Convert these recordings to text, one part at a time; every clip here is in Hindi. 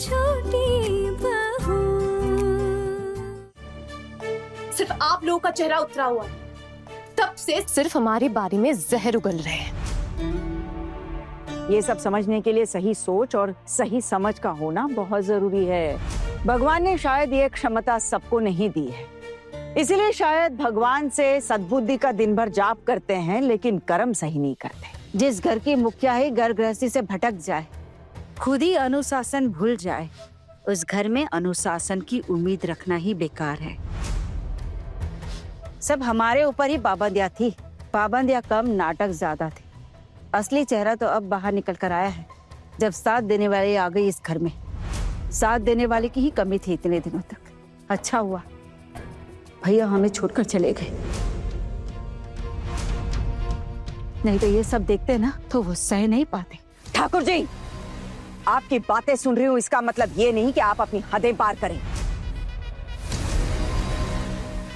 छोटी बहू। सिर्फ आप लोगों का चेहरा उतरा हुआ है, तब से सिर्फ हमारे बारे में जहर उगल रहे हैं। ये सब समझने के लिए सही सोच और सही समझ का होना बहुत जरूरी है। भगवान ने शायद ये क्षमता सबको नहीं दी है, इसीलिए शायद भगवान से सद्बुद्धि का दिन भर जाप करते हैं लेकिन कर्म सही नहीं करते। जिस घर की मुखिया ही घर गृहस्थी से भटक जाए, खुद ही अनुशासन भूल जाए, उस घर में अनुशासन की उम्मीद रखना ही बेकार है। सब हमारे ऊपर ही पाबंदियां थी, पाबंदियां कम, नाटक ज्यादा थे। असली चेहरा तो अब बाहर निकल कर आया है, जब साथ देने वाली आ गई इस घर में। साथ देने वाले की ही कमी थी इतने दिनों तक। अच्छा हुआ भैया हमें छोड़कर चले गए, नहीं तो ये सब देखते ना तो वो सह नहीं पाते। ठाकुर जी, आपकी बातें सुन रही हूँ, इसका मतलब ये नहीं कि आप अपनी हदें पार करें।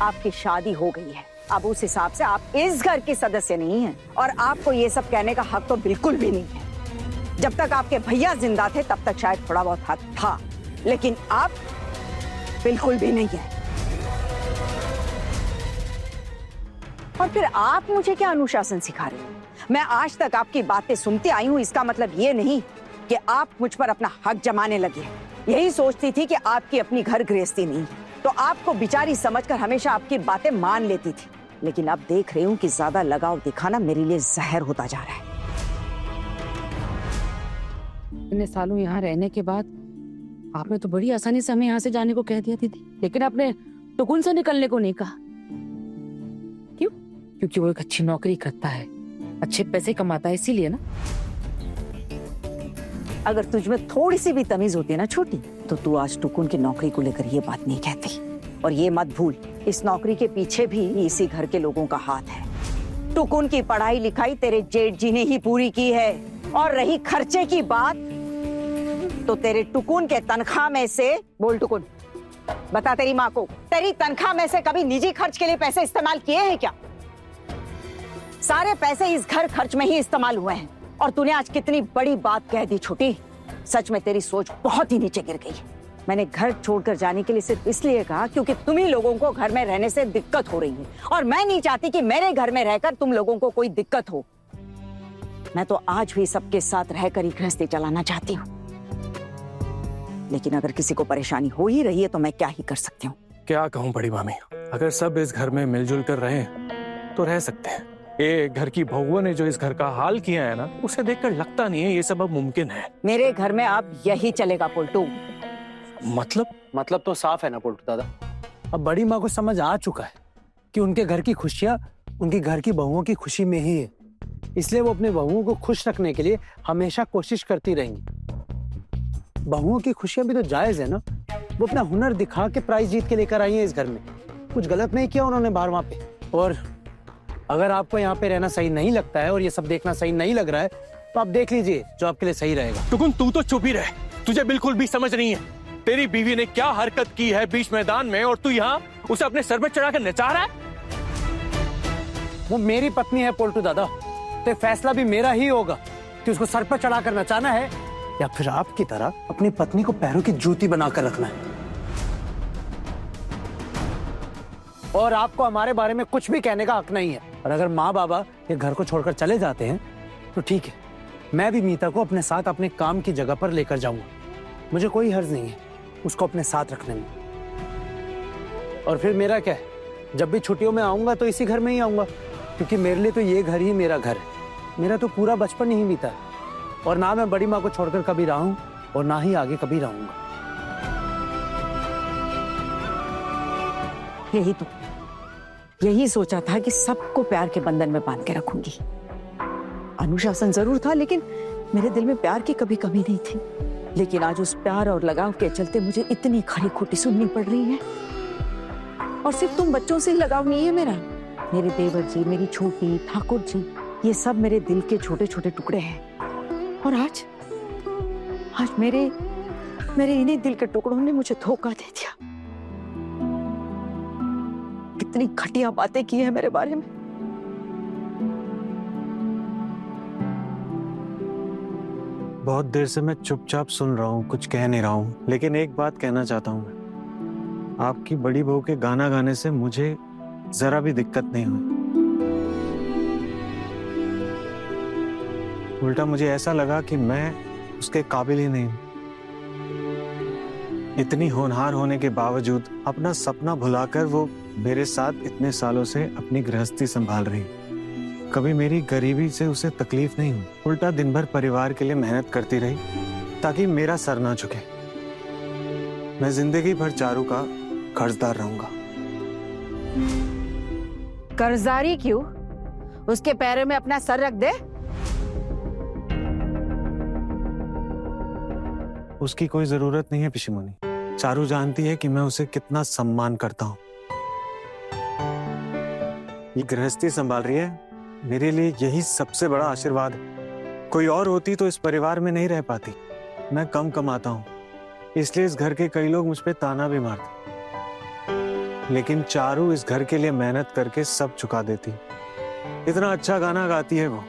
आपकी शादी हो गई है, अब उस हिसाब से आप इस घर की सदस्य नहीं हैं और आपको ये सब कहने का हक तो बिल्कुल भी नहीं है। जब तक आपके भैया जिंदा थे तब तक शायद थोड़ा बहुत हक था, लेकिन आप बिल्कुल भी नहीं है। और फिर आप मुझे क्या अनुशासन सिखा रहे हो? मैं आज तक आपकी बातें सुनती आई हूँ, इसका मतलब ये नहीं कि आप मुझ पर अपना हक जमाने लगे। यही सोचती थी कि आपकी अपनी घर गृहस्थी नहीं है तो आपको बिचारी समझकर हमेशा आपकी बातें मान लेती थी, लेकिन अब देख रही हूँ कि ज्यादा लगाव दिखाना मेरे लिए जहर होता जा रहा है। इतने सालों यहाँ रहने के बाद आपने तो बड़ी आसानी से हमें यहाँ से जाने को कह दिया दीदी, लेकिन आपने टुकुन से निकलने को नहीं कहा। क्यों? क्योंकि वो एक अच्छी नौकरी करता है, अच्छे पैसे कमाता है, इसीलिए ना। अगर तुझमें थोड़ी सी भी तमीज होती है ना छोटी, तो तू आज टुकुन की नौकरी को लेकर ये बात नहीं कहती। और ये मत भूल, इस नौकरी के पीछे भी इसी घर के लोगों का हाथ है। टुकुन की पढ़ाई लिखाई तेरे जेठ जी ने ही पूरी की है, और रही खर्चे की बात तो तेरे टुकुन के तनख्वाह में से, बोल टुकुन, बता तेरी माँ को, तेरी तनख्वाह में से कभी निजी खर्च के लिए पैसे इस्तेमाल किए हैं क्या? सारे पैसे इस घर खर्च में ही इस्तेमाल हुए हैं। और तूने आज कितनी बड़ी बात कह दी छोटी, सच में तेरी सोच बहुत ही नीचे गिर गई। मैंने घर छोड़कर जाने के लिए सिर्फ इसलिए कहा क्योंकि तुम ही लोगों को घर में रहने से दिक्कत हो रही है, और मैं नहीं चाहती कि मेरे घर में रहकर तुम लोगों को कोई दिक्कत हो। मैं तो आज भी सबके साथ रहकर ही गृहस्थी चलाना चाहती हूँ, लेकिन अगर किसी को परेशानी हो ही रही है तो मैं क्या ही कर सकती हूँ। क्या कहूँ बड़ी मामी, अगर सब इस घर में मिलजुल कर रहे तो रह सकते हैं। ये घर की बहुओं ने जो इस घर का हाल किया है ना, उसे देखकर लगता नहीं है ये सब अब मुमकिन है। मेरे घर में अब यही चलेगा पुल्टू। मतलब तो साफ है ना पुल्टू दादा। अब बड़ी माँ को समझ आ चुका है कि उनके घर की खुशियाँ उनकी घर की बहुओं की खुशी में ही है, इसलिए वो अपने बहुओं को खुश रखने के लिए हमेशा कोशिश करती रहेंगी। बहुओं की खुशियाँ भी तो जायज है ना, वो अपना हुनर दिखा के प्राइज जीत के लेकर आई है इस घर में, कुछ गलत नहीं किया उन्होंने बाहर वहाँ पे। और अगर आपको यहाँ पे रहना सही नहीं लगता है और ये सब देखना सही नहीं लग रहा है तो आप देख लीजिए जो आपके लिए सही रहेगा। टुकुन तू तो चुप ही रहे, तुझे बिल्कुल भी समझ नहीं है। तेरी बीवी ने क्या हरकत की है बीच मैदान में, और तू यहाँ उसे अपने सर पे चढ़ा कर नचा रहा है। वो मेरी पत्नी है पोल्टू दादा, तो फैसला भी मेरा ही होगा कि उसको सर पर चढ़ा कर नचाना है या फिर आपकी तरह अपनी पत्नी को पैरों की जूती बनाकर रखना है। और आपको हमारे बारे में कुछ भी कहने का हक नहीं है। और अगर माँ बाबा ये घर को छोड़कर चले जाते हैं तो ठीक है, मैं भी मीता को अपने साथ अपने काम की जगह पर लेकर जाऊंगा, मुझे कोई हर्ज नहीं है उसको अपने साथ रखने में। और फिर मेरा क्या है, जब भी छुट्टियों में आऊंगा तो इसी घर में ही आऊंगा, क्योंकि मेरे लिए तो ये घर ही मेरा घर है। मेरा तो पूरा बचपन यहीं बीता है, और ना मैं बड़ी माँ को छोड़कर कभी रहा हूं और ना ही आगे कभी रहूंगा। यही सोचा था कि सबको प्यार के बंधन में बांध के रखूंगी। अनुशासन जरूर था, लेकिन मेरे दिल में प्यार की कभी कमी नहीं थी। लेकिन आज उस प्यार और लगाव के चलते मुझे इतनी खरी खोटी सुननी पड़ रही है। और सिर्फ तुम बच्चों से ही लगाव नहीं है मेरा, मेरे देवर जी, मेरी छोटी, ठाकुर जी, ये सब मेरे दिल के छोटे छोटे टुकड़े हैं। और आज मेरे इन्हीं दिल के टुकड़ों ने मुझे धोखा दे दिया। कितनी घटिया बातें की है मेरे बारे में। बहुत देर से मैं चुपचाप सुन रहा हूँ, कुछ कह नहीं रहा हूँ, लेकिन एक बात कहना चाहता हूँ मैं। आपकी बड़ी बहू के गाना गाने से मुझे जरा भी दिक्कत नहीं हुई। उल्टा मुझे ऐसा लगा कि मैं उसके काबिल ही नहीं हूं। इतनी होनहार होने के बावजूद अपना सपना भुलाकर वो मेरे साथ इतने सालों से अपनी गृहस्थी संभाल रही। कभी मेरी गरीबी से उसे तकलीफ नहीं हुई, उल्टा दिन भर परिवार के लिए मेहनत करती रही ताकि मेरा सर ना झुके। मैं जिंदगी भर चारू का कर्जदार रहूंगा। कर्जदारी क्यों? उसके पैरों में अपना सर रख दे। उसकी कोई जरूरत नहीं है पिशिमुनी। चारू जानती है कि मैं उसे कितना सम्मान करता हूँ। ये गृहस्थी संभाल रही है, मेरे लिए यही सबसे बड़ा आशीर्वाद है। कोई और होती तो इस परिवार में नहीं रह पाती। मैं कम कमाता हूँ, इसलिए इस घर के कई लोग मुझ पे ताना भी मारते, लेकिन चारू इस घर के लिए मेहनत करके सब चुका देती। इतना अच्छा गाना गाती है वो।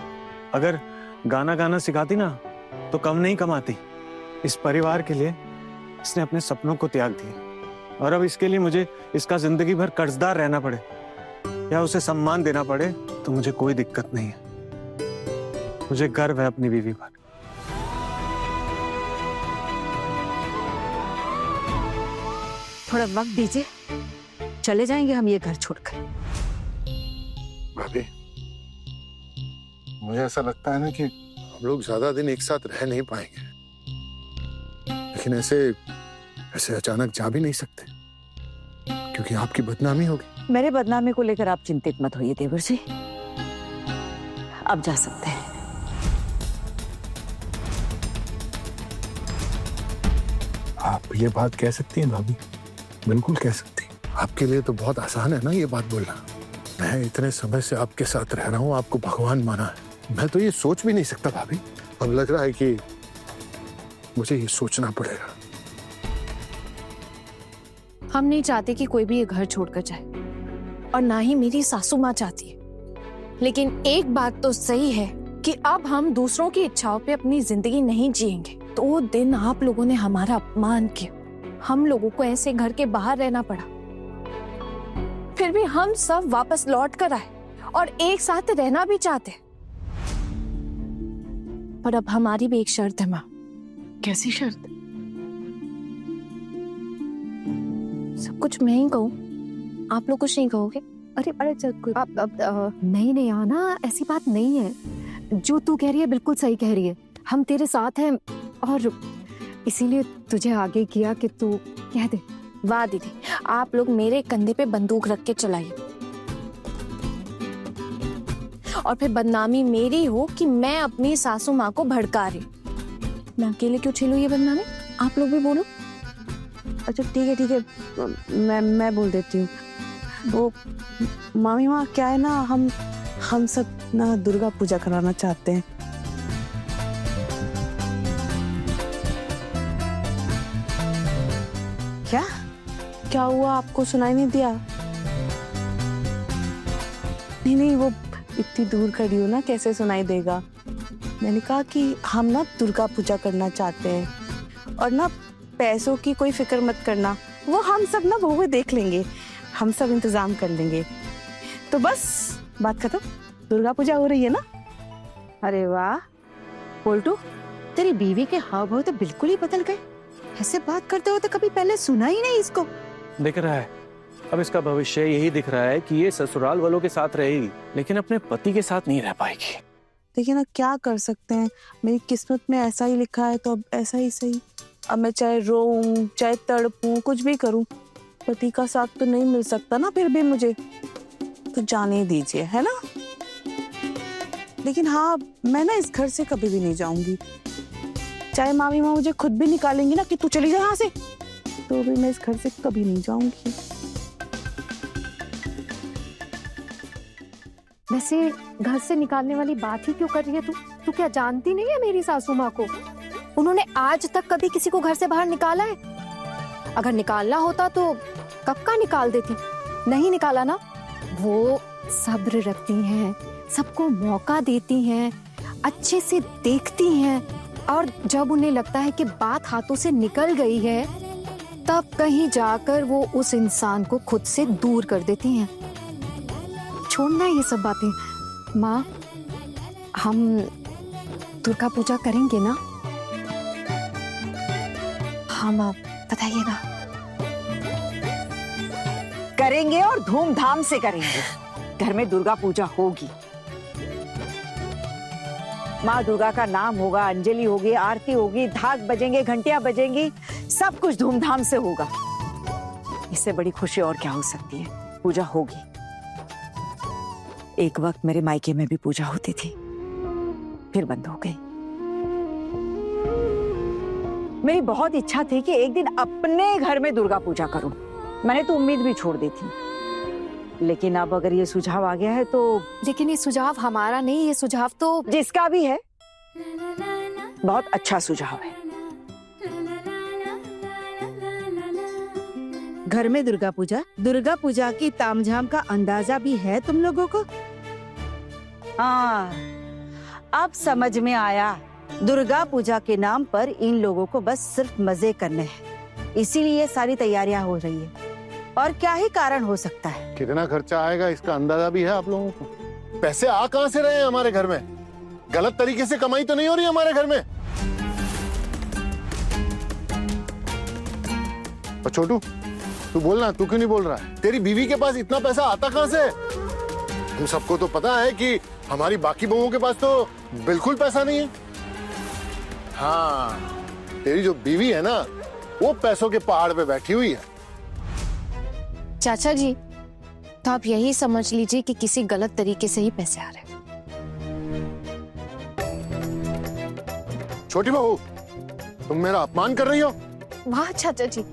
अगर गाना गाना सिखाती ना तो कम नहीं कमाती। इस परिवार के लिए इसने अपने सपनों को त्याग दिया, और अब इसके लिए मुझे इसका जिंदगी भर कर्जदार रहना पड़े या उसे सम्मान देना पड़े तो मुझे कोई दिक्कत नहीं है। मुझे गर्व है अपनी बीवी पर। थोड़ा वक्त दीजिए, चले जाएंगे हम ये घर छोड़कर। भाभी, मुझे ऐसा लगता है ना कि हम लोग ज्यादा दिन एक साथ रह नहीं पाएंगे, लेकिन ऐसे अचानक जा भी नहीं सकते क्योंकि आपकी बदनामी होगी। मेरे बदनामी को लेकर आप चिंतित मत होइए देवर जी, अब जा सकते हैं। आप ये बात कह सकती हैं भाभी, बिल्कुल कह सकती हैं। आपके लिए तो बहुत आसान है ना ये बात बोलना। मैं इतने समय से आपके साथ रह रहा हूँ, आपको भगवान माना है। मैं तो ये सोच भी नहीं सकता भाभी। अब लग रहा है कि मुझे ये सोचना पड़ेगा। हम नहीं चाहते कि कोई भी ये घर छोड़कर जाए, और ना ही मेरी सासू माँ चाहती है। लेकिन एक बात तो सही है कि अब हम दूसरों की इच्छाओं पे अपनी जिंदगी नहीं जिएंगे। तो वो दिन आप लोगों ने हमारा अपमान किया, हम लोगों को ऐसे घर के बाहर रहना पड़ा, फिर भी हम सब वापस लौट कर आए और एक साथ रहना भी चाहते। पर अब हमारी भी एक शर्त है माँ। कैसी शर्त? सब कुछ मैं ही कहूँ, आप लोग कुछ नहीं कहोगे? अरे नहीं आना, ऐसी बात नहीं है। जो तू कह रही है बिल्कुल सही कह रही है। हम तेरे साथ हैं और इसीलिए तुझे आगे किया कि तू कह दे। वाह दीदी, आप लोग मेरे कंधे पे बंदूक रख के चलाइए, और फिर बदनामी मेरी हो कि मैं अपनी सासू माँ को भड़का रही। मैं अकेले क्यों झेलूं ये बदनामी? आप लोग भी बोलो। अच्छा ठीक है, मैं बोल देती हूँ। वो मामी माँ, क्या है ना, हम सब ना दुर्गा पूजा कराना चाहते हैं। क्या हुआ, आपको सुनाई नहीं दिया? नहीं, वो इतनी दूर खड़ी हो ना, कैसे सुनाई देगा। मैंने कहा कि हम ना दुर्गा पूजा करना चाहते हैं, और ना पैसों की कोई फिक्र मत करना, वो हम सब ना वो देख लेंगे, हम सब इंतजाम कर लेंगे। तो बस बात खत्म, दुर्गा पूजा हो रही है ना। अरे वाह पोल्टू, तेरी बीवी के हाव भाव तो बिल्कुल ही बदल गए। ऐसे बात करते हो तो कभी पहले सुना ही नहीं इसको। दिख रहा है अब इसका भविष्य यही दिख रहा है कि ये ससुराल वालों के साथ रहेगी, लेकिन अपने पति के साथ नहीं रह पाएगी। देखिए ना, क्या कर सकते हैं, मेरी किस्मत में ऐसा ही लिखा है तो अब ऐसा ही सही। अब मैं चाहे रोऊं, चाहे तड़पूं, कुछ भी करूं, पति का साथ तो नहीं मिल सकता ना फिर भी मुझे, तो जाने दीजिए, है ना। लेकिन हाँ, मैं ना इस घर से कभी भी नहीं जाऊंगी। चाहे मामी माँ मुझे खुद भी निकालेंगी ना कि तू चली जा यहाँ से, तो भी मैं इस घर से कभी नहीं जाऊंगी। वैसे घर से निकालने वाली बात ही क्यों कर रही है तू? तू क्या जानती नहीं है मेरी सासू माँ को? उन्होंने आज तक कभी किसी को घर से बाहर निकाला है? अगर निकालना होता तो कब का निकाल देती। नहीं निकाला ना। वो सब्र रखती हैं, सबको मौका देती हैं, अच्छे से देखती हैं, और जब उन्हें लगता है कि बात हाथों से निकल गई है, तब कहीं जाकर वो उस इंसान को खुद से दूर कर देती हैं। छोड़ना ये सब बातें। माँ, हम दुर्गा पूजा करेंगे ना? हाँ माँ, बताइए ना। करेंगे और धूमधाम से करेंगे। घर में दुर्गा पूजा होगी। माँ दुर्गा का नाम होगा, अंजलि होगी, आरती होगी, ढाक बजेंगे, घंटियां बजेंगी, सब कुछ धूमधाम से होगा। इससे बड़ी खुशी और क्या हो सकती है? पूजा होगी। एक वक्त मेरे मायके में भी पूजा होती थी, फिर बंद हो गई। मेरी बहुत इच्छा थी कि एक दिन अपने घर में दुर्गा पूजा करूं। मैंने तो उम्मीद भी छोड़ दी थी, लेकिन अब अगर ये सुझाव आ गया है तो। लेकिन ये सुझाव हमारा नहीं, ये सुझाव तो जिसका भी है, बहुत अच्छा सुझाव है। घर में दुर्गा पूजा की तामझाम का अंदाजा भी है तुम लोगों को? हाँ, अब समझ में आया। दुर्गा पूजा के नाम पर इन लोगों को बस सिर्फ मजे करने हैं, इसीलिए सारी तैयारियां हो रही है। और क्या ही कारण हो सकता है? कितना खर्चा आएगा इसका अंदाजा भी है आप लोगों को? पैसे आ कहां से रहे हैं हमारे घर में? गलत तरीके से कमाई तो नहीं हो रही हमारे घर में? और छोटू, तू बोलना, तू क्यों नहीं बोल रहा है? तेरी बीवी के पास इतना पैसा आता कहां से? हम सबको तो पता है कि हमारी बाकी बहुओं के पास तो बिल्कुल पैसा नहीं है। हाँ, तेरी जो बीवी है ना, वो पैसों के पहाड़ पे बैठी हुई है। चाचा जी, तो आप यही समझ लीजिए कि किसी गलत तरीके से ही पैसे आ रहे हैं। छोटी बहू, तुम मेरा अपमान कर रही हो। वाह चाचा जी,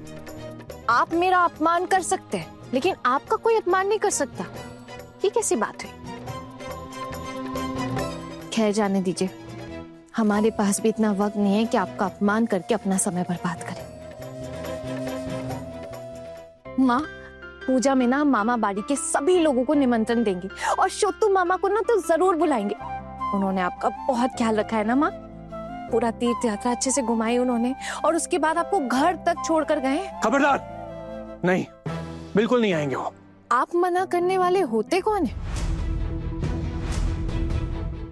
आप मेरा अपमान कर सकते हैं, लेकिन आपका कोई अपमान नहीं कर सकता। ये कैसी बात हुई? खैर, जाने दीजिए। हमारे पास भी इतना वक्त नहीं है कि आपका अपमान करके अपना समय बर्बाद करें। माँ, पूजा में ना हम मामा बाड़ी के सभी लोगों को निमंत्रण देंगे और शोतू मामा को ना तो जरूर बुलाएंगे। उन्होंने आपका बहुत ख्याल रखा है ना माँ? पूरा तीर्थ यात्रा अच्छे से घुमाई उन्होंने, और उसके बाद आपको घर तक छोड़कर गए। खबरदार! नहीं, बिल्कुल नहीं आएंगे वो। आप मना करने वाले होते कौन है?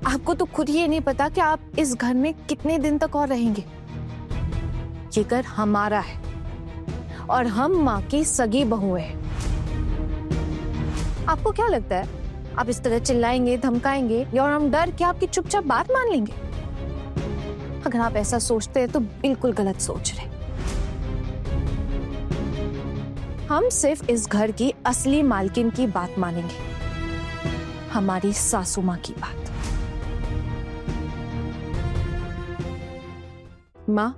आपको तो खुद ये नहीं पता कि आप इस घर में कितने दिन तक और रहेंगे। ये घर हमारा है और हम माँ की सगी बहू है। आपको क्या लगता है आप इस तरह चिल्लाएंगे, धमकाएंगे और हम डर के आपकी चुपचाप बात मान लेंगे? अगर आप ऐसा सोचते हैं तो बिल्कुल गलत सोच रहे। हम सिर्फ इस घर की असली मालकिन की बात मानेंगे, हमारी सासू माँ की बात। माँ,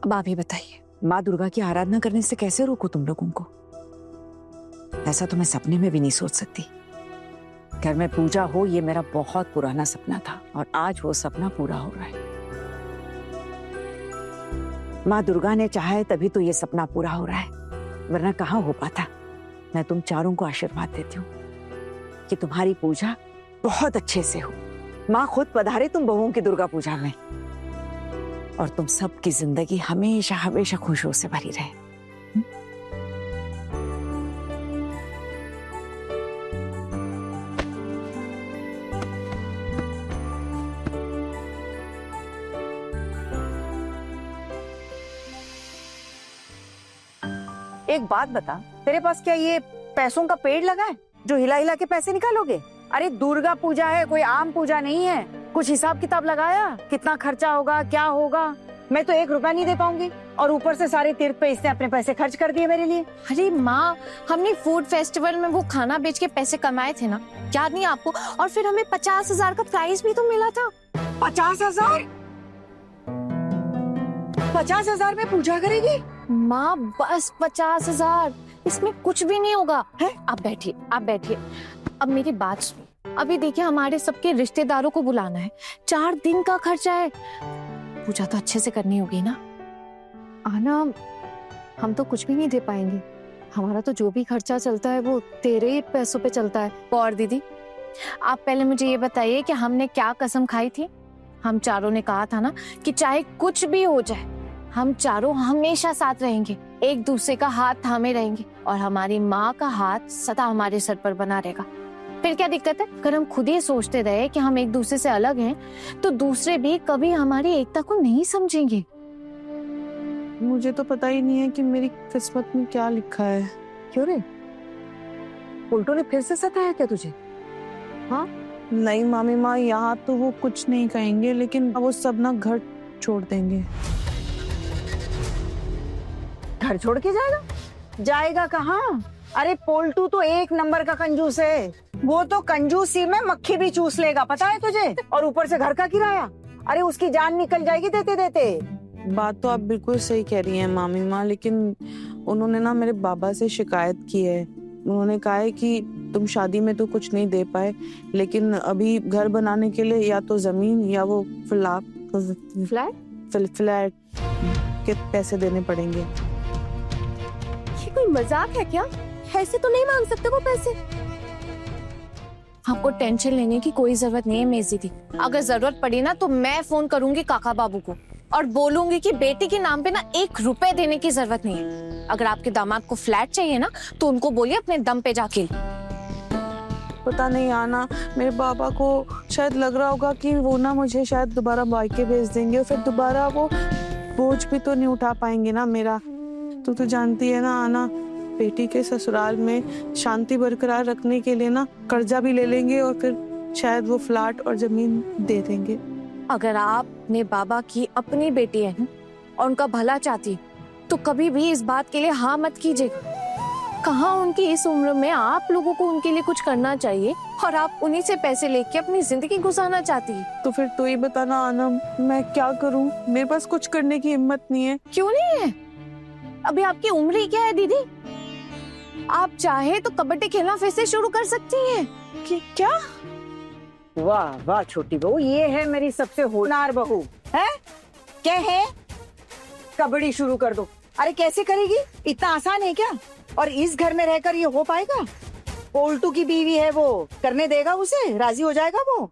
अब आप ही बताइए। माँ दुर्गा की आराधना करने से कैसे रोकूं तुम लोगों को? ऐसा तो मैं सपने में भी नहीं सोच सकती। घर में पूजा हो, ये मेरा बहुत पुराना सपना था और आज वो सपना पूरा हो रहा है। माँ दुर्गा ने चाहा है तभी तो ये सपना पूरा हो रहा है, वरना कहाँ हो पाता। मैं तुम चारों को आशीर्वाद देती हूँ कि तुम्हारी पूजा बहुत अच्छे से हो। माँ खुद पधारे तुम बहुओं की दुर्गा पूजा में, और तुम सबकी जिंदगी हमेशा हमेशा खुशियों से भरी रहे। एक बात बता, तेरे पास क्या ये पैसों का पेड़ लगा है जो हिला हिला के पैसे निकालोगे? अरे दुर्गा पूजा है, कोई आम पूजा नहीं है। कुछ हिसाब किताब लगाया? कितना खर्चा होगा, क्या होगा? मैं तो 1 रुपया नहीं दे पाऊंगी, और ऊपर से सारे तीर्थ पे इसने अपने पैसे खर्च कर दिए मेरे लिए। अरे माँ, हमने फूड फेस्टिवल में वो खाना बेच के पैसे कमाए थे ना, याद नहीं आपको? और फिर हमें 50,000 का प्राइज भी तो मिला था। 50,000? 50,000 में पूजा करेगी? माँ बस 50,000, इसमें कुछ भी नहीं होगा। है? आप बैठिए, आप बैठिए। अब मेरी बात सुनिए। अभी देखिए, हमारे सबके रिश्तेदारों को बुलाना है, 4 दिन का खर्चा है। पूजा तो अच्छे से करनी होगी ना? आना, हम तो कुछ भी नहीं दे पाएंगे। हमारा तो जो भी खर्चा चलता है वो तेरे ही पैसों पे चलता है। और दीदी, आप पहले मुझे ये बताइए कि हमने क्या कसम खाई थी? हम चारों ने कहा था ना कि चाहे कुछ भी हो जाए हम चारों हमेशा साथ रहेंगे, एक दूसरे का हाथ थामे रहेंगे और हमारी माँ का हाथ सदा हमारे सर पर बना रहेगा। फिर क्या दिक्कत है? अगर हम खुद ही सोचते रहे कि हम एक दूसरे से अलग हैं, तो दूसरे भी कभी हमारी एकता को नहीं समझेंगे। मुझे तो पता ही नहीं है कि मेरी किस्मत में क्या लिखा है। क्यों रे, उल्टो ने फिर से सताया क्या तुझे? हाँ? नहीं मामी माँ, यहाँ तो वो कुछ नहीं कहेंगे, लेकिन वो सब ना घर छोड़ देंगे। घर छोड़ के जाएगा? जाएगा कहाँ? अरे पोल्टू तो एक नंबर का कंजूस है। वो तो कंजूसी में मक्खी भी चूस लेगा, पता है तुझे? और ऊपर से घर का किराया। अरे उसकी जान निकल जाएगी देते देते। बात तो आप बिल्कुल सही कह रही हैं मामी माँ, लेकिन उन्होंने ना मेरे बाबा से शिकायत की है। उन्होंने कहा है कि तुम शादी में तो कुछ नहीं दे पाए, लेकिन अभी घर बनाने के लिए या तो जमीन या वो फ्लैट के पैसे देने पड़ेंगे। ये कोई मजाक है क्या? ऐसे तो नहीं मांग सकते वो पैसे। आपको टेंशन लेने की कोई जरूरत नहीं है मेज दीदी। अगर जरूरत पड़ी ना तो मैं फोन करूंगी काका बाबू को और बोलूंगी कि बेटी के नाम पे ना 1 रुपए देने की जरूरत नहीं है। अगर आपके दामाद को फ्लैट चाहिए ना तो उनको बोलिए अपने दम पे जाके। पता नहीं आना, मेरे पापा को शायद लग रहा होगा कि वो ना मुझे शायद दोबारा मायके भेज देंगे और फिर दोबारा वो बोझ भी तो नहीं उठा पाएंगे ना मेरा। तो जानती है ना आना, बेटी के ससुराल में शांति बरकरार रखने के लिए ना कर्जा भी ले लेंगे और फिर शायद वो फ्लैट और जमीन दे देंगे। अगर आप अपने बाबा की अपनी बेटी है ना और उनका भला चाहती है तो कभी भी इस बात के लिए हाँ मत कीजिएगा। कहाँ उनकी इस उम्र में आप लोगों को उनके लिए कुछ करना चाहिए और आप उन्हीं से पैसे लेके अपनी जिंदगी गुजारना चाहती है। तो फिर तो ही बताना आना, मैं क्या करूं? मेरे पास कुछ करने की हिम्मत नहीं है। क्यों नहीं है? अभी आपकी उम्र ही क्या है दीदी? आप चाहे तो कबड्डी खेलना फिर से शुरू कर सकती हैं। क्या? वाह वाह छोटी बहू, ये है मेरी सबसे होनहार बहू। है क्या है? कबड्डी शुरू कर दो। अरे कैसे करेगी? इतना आसान है क्या? और इस घर में रहकर ये हो पाएगा? पोल्टू की बीवी है वो, करने देगा उसे? राजी हो जाएगा वो?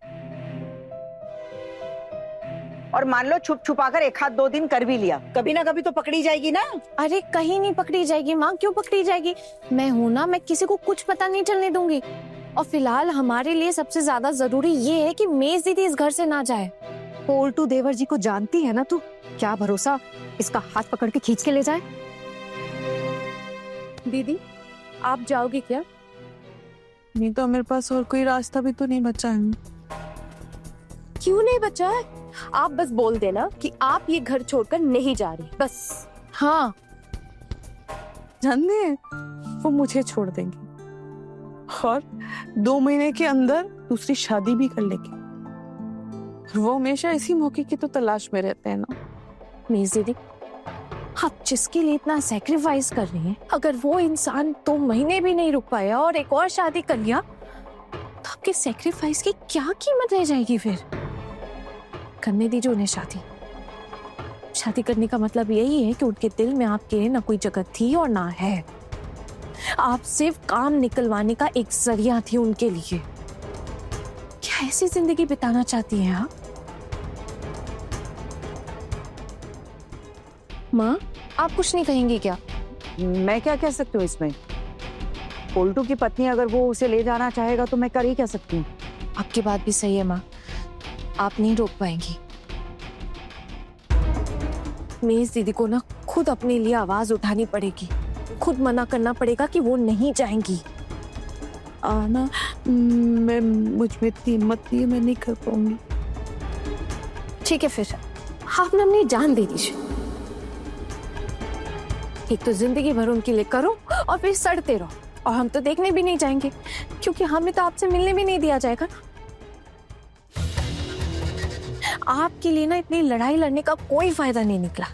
और मान लो छुप छुपाकर 1-2 दिन कर भी लिया, कभी ना कभी तो पकड़ी जाएगी ना। अरे कहीं नहीं पकड़ी जाएगी माँ। क्यों पकड़ी जाएगी? मैं हूं ना, मैं किसी को कुछ पता नहीं चलने दूंगी। और फिलहाल हमारे लिए सबसे ज्यादा जरूरी ये है कि मेज दीदी इस घर से ना जाए। पोल्टू देवर जी को जानती है ना तू, क्या भरोसा इसका हाथ पकड़ के खींच के ले जाए। दीदी आप जाओगे क्या? नहीं तो मेरे पास और कोई रास्ता भी तो नहीं बचा है। क्यों नहीं बचा है? आप बस बोल देना कि आप ये घर छोड़कर नहीं जा रही, बस। हाँ जानते हैं, वो मुझे छोड़ देंगे और 2 महीने के अंदर दूसरी शादी भी कर लेंगे। वो हमेशा इसी मौके की तो तलाश में रहते हैं ना। मेज दीदी, आप जिसके लिए इतना सैक्रिफाइस कर रही हैं, अगर वो इंसान 2 महीने भी नहीं रुक पाया और एक और शादी कर लिया तो आपके सैक्रिफाइस की क्या कीमत रह जाएगी? फिर करने दीजिए उन्हें शादी। शादी करने का मतलब यही है कि उनके दिल में आपके लिए ना कोई जगह थी और ना है। आप सिर्फ काम निकलवाने का एक जरिया थी उनके लिए। क्या ऐसी जिंदगी बिताना चाहती हैं आप? माँ आप कुछ नहीं कहेंगी क्या? मैं क्या कह सकती हूँ इसमें? पोल्टू की पत्नी अगर वो उसे ले जाना चाहेगा तो मैं कर ही क्या सकती हूँ। आपकी बात भी सही है माँ, आप नहीं रोक पाएंगी। मेज दीदी को ना खुद अपने लिए आवाज उठानी पड़ेगी, खुद मना करना पड़ेगा कि वो नहीं जाएंगी। आना, मुझ में इतनी हिम्मत नहीं है, मैं नहीं कर पाऊंगी। ठीक है फिर आपने अपनी जान दे दीजिए। एक तो जिंदगी भर उनके लिए करो और फिर सड़ते रहो, और हम तो देखने भी नहीं जाएंगे क्योंकि हमें तो आपसे मिलने भी नहीं दिया जाएगा। आपके लिए ना इतनी लड़ाई लड़ने का कोई फायदा नहीं निकला।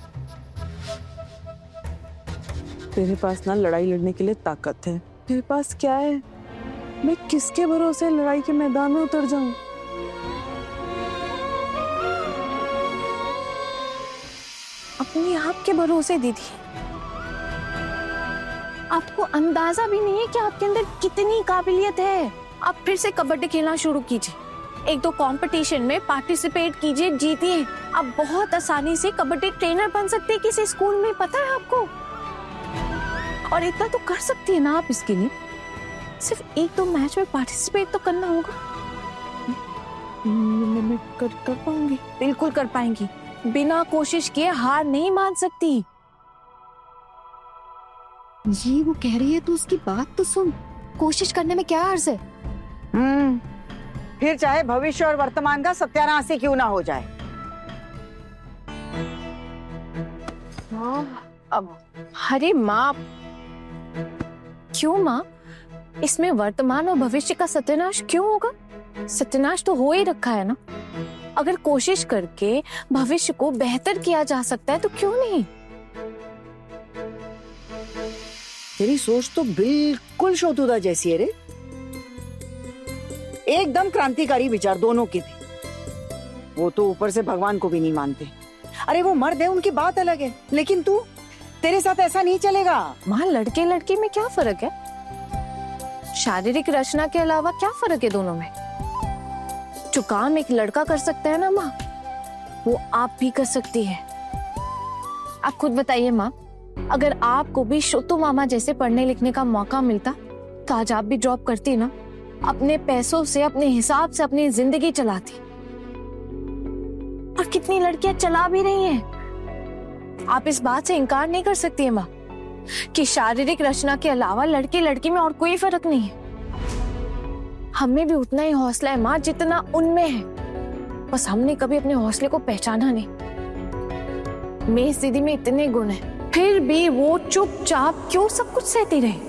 तेरे पास ना लड़ाई लड़ने के लिए ताकत है, मेरे पास क्या है? मैं किसके भरोसे लड़ाई के मैदान में उतर जाऊं? अपने आप के भरोसे दीदी। आपको अंदाजा भी नहीं है कि आपके अंदर कितनी काबिलियत है। आप फिर से कबड्डी खेलना शुरू कीजिए। एक दो कंपटीशन में पार्टिसिपेट कीजिए, जीतिए। आप बहुत आसानी से कबड्डी ट्रेनर बन सकते हैं किसी स्कूल में, पता है आपको। और इतना तो कर सकती है ना आप इसके लिए। सिर्फ एक दो मैच में पार्टिसिपेट तो करना होगा। मैं कर पाऊंगी। बिल्कुल कर पाएंगी। बिना कोशिश किए हार नहीं मान सकती। ये वो कह रही है तो उसकी बात तो सुन। कोशिश करने में क्या अर्ज है? फिर चाहे भविष्य और वर्तमान का सत्यानाश ही क्यों ना हो जाए। अरे माँ, क्यों माँ? इसमें वर्तमान और भविष्य का सत्यानाश क्यों होगा? सत्यानाश तो हो ही रखा है ना। अगर कोशिश करके भविष्य को बेहतर किया जा सकता है तो क्यों नहीं? तेरी सोच तो बिल्कुल शोधुदा जैसी है रे, एकदम क्रांतिकारी विचार दोनों के भी। वो तो ऊपर से भगवान को भी नहीं मानते। अरे वो मर्द है, उनकी बात अलग है, लेकिन तू, तेरे साथ ऐसा नहीं चलेगा। माँ, लड़के लड़की में क्या फर्क है? शारीरिक रचना के अलावा क्या फर्क है दोनों में? जो काम एक लड़का कर सकता है ना माँ, वो आप भी कर सकती है। आप खुद बताइए माँ, अगर आपको भी शुतु मामा जैसे पढ़ने लिखने का मौका मिलता तो आज आप भी जॉब करती ना, अपने पैसों से अपने हिसाब से अपनी जिंदगी चलाती। और कितनी लड़कियां चला भी रही हैं। आप इस बात से इनकार नहीं कर सकती है माँ कि शारीरिक रचना के अलावा लड़के लड़की में और कोई फर्क नहीं है। हमें भी उतना ही हौसला है माँ जितना उनमें है, बस हमने कभी अपने हौसले को पहचाना नहीं। मेरी दीदी में इतने गुण हैं, फिर भी वो चुपचाप क्यों सब कुछ सहती रहे?